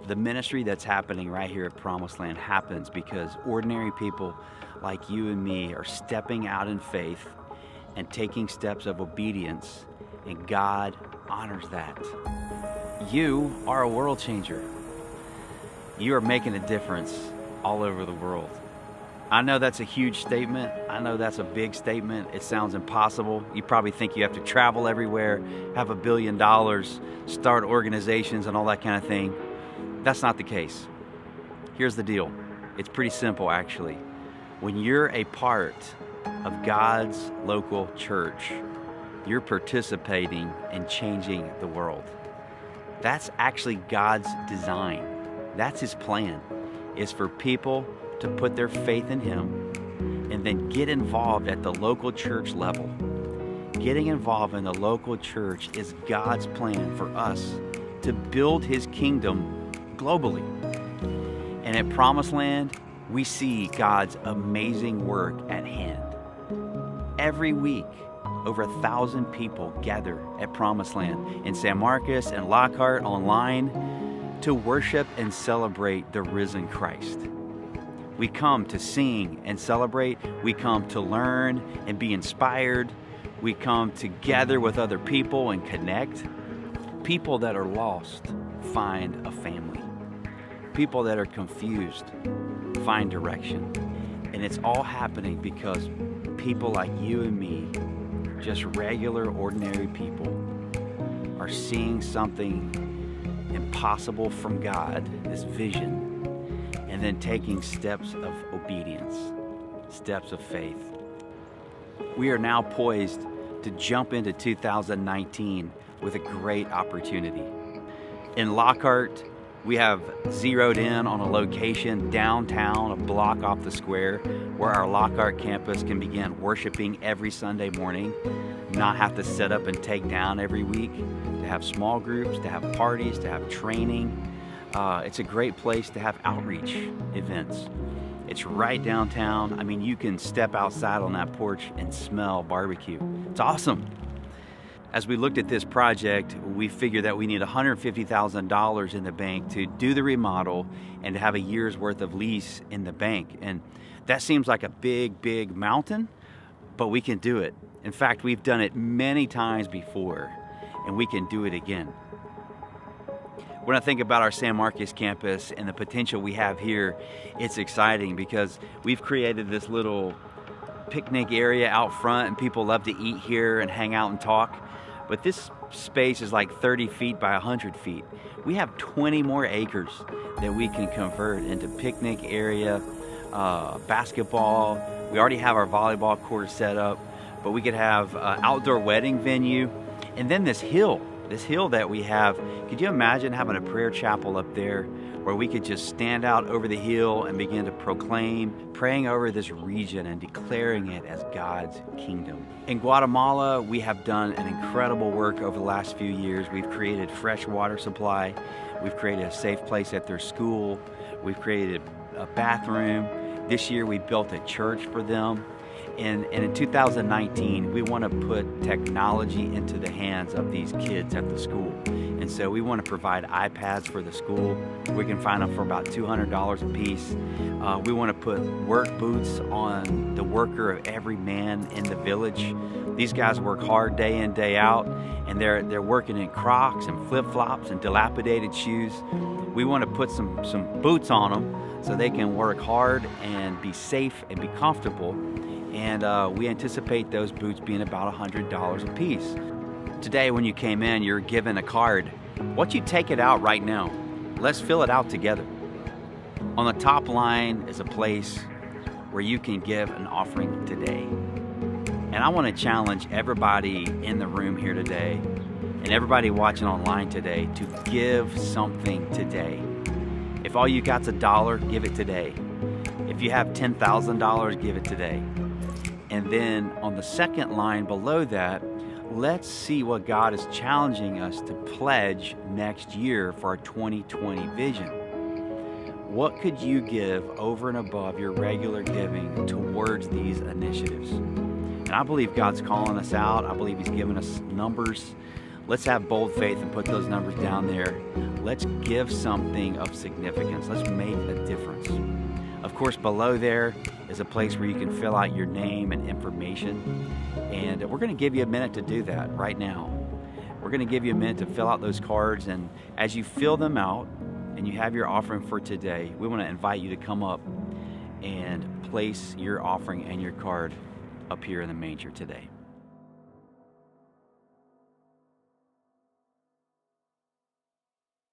The ministry that's happening right here at Promised Land happens because ordinary people like you and me are stepping out in faith and taking steps of obedience, and God honors that. You are a world changer. You are making a difference all over the world. I know that's a huge statement. I know that's a big statement. It sounds impossible. You probably think you have to travel everywhere, have $1 billion, start organizations and all that kind of thing. That's not the case. Here's the deal. It's pretty simple, actually. When you're a part of God's local church, you're participating in changing the world. That's actually God's design. That's His plan, is for people to put their faith in Him and then get involved at the local church level. Getting involved in the local church is God's plan for us to build His kingdom globally. And at Promised Land, we see God's amazing work at hand. Every week, over 1,000 people gather at Promised Land in San Marcos and Lockhart online to worship and celebrate the risen Christ. We come to sing and celebrate. We come to learn and be inspired. We come to gather with other people and connect. People that are lost find a family. People that are confused find direction. And it's all happening because people like you and me, just regular, ordinary people, are seeing something impossible from God, this vision, and then taking steps of obedience, steps of faith. We are now poised to jump into 2019 with a great opportunity. In Lockhart, we have zeroed in on a location downtown, a block off the square, where our Lockhart campus can begin worshiping every Sunday morning, not have to set up and take down every week, to have small groups, to have parties, to have training. It's a great place to have outreach events. It's right downtown. I mean, you can step outside on that porch and smell barbecue. It's awesome. As we looked at this project, we figured that we need $150,000 in the bank to do the remodel and to have a year's worth of lease in the bank. And that seems like a big, big mountain, but we can do it. In fact, we've done it many times before, and we can do it again. When I think about our San Marcos campus and the potential we have here, it's exciting because we've created this little picnic area out front, and people love to eat here and hang out and talk. But this space is like 30 feet by 100 feet. We have 20 more acres that we can convert into picnic area, basketball. We already have our volleyball court set up, but we could have outdoor wedding venue. And then this hill that we have, could you imagine having a prayer chapel up there where we could just stand out over the hill and begin to proclaim, praying over this region and declaring it as God's kingdom. In Guatemala, we have done an incredible work over the last few years. We've created fresh water supply. We've created a safe place at their school. We've created a bathroom. This year we built a church for them. And in 2019, we want to put technology into the hands of these kids at the school. And so we want to provide iPads for the school. We can find them for about $200 a piece. We want to put work boots on the worker of every man in the village. These guys work hard day in, day out, and they're working in Crocs and flip-flops and dilapidated shoes. We want to put some boots on them so they can work hard and be safe and be comfortable. And we anticipate those boots being about $100 a piece. Today, when you came in, you're given a card. Why don't you take it out right now? Let's fill it out together. On the top line is a place where you can give an offering today. And I want to challenge everybody in the room here today and everybody watching online today to give something today. If all you got's $1, give it today. If you have $10,000, give it today. And then on the second line below that, let's see what God is challenging us to pledge next year for our 2020 vision. What could you give over and above your regular giving towards these initiatives? And I believe God's calling us out. I believe He's given us numbers. Let's have bold faith and put those numbers down there. Let's give something of significance. Let's make a difference. Of course, below there is a place where you can fill out your name and information. And we're going to give you a minute to do that right now. We're going to give you a minute to fill out those cards. And as you fill them out and you have your offering for today, we want to invite you to come up and place your offering and your card up here in the manger today.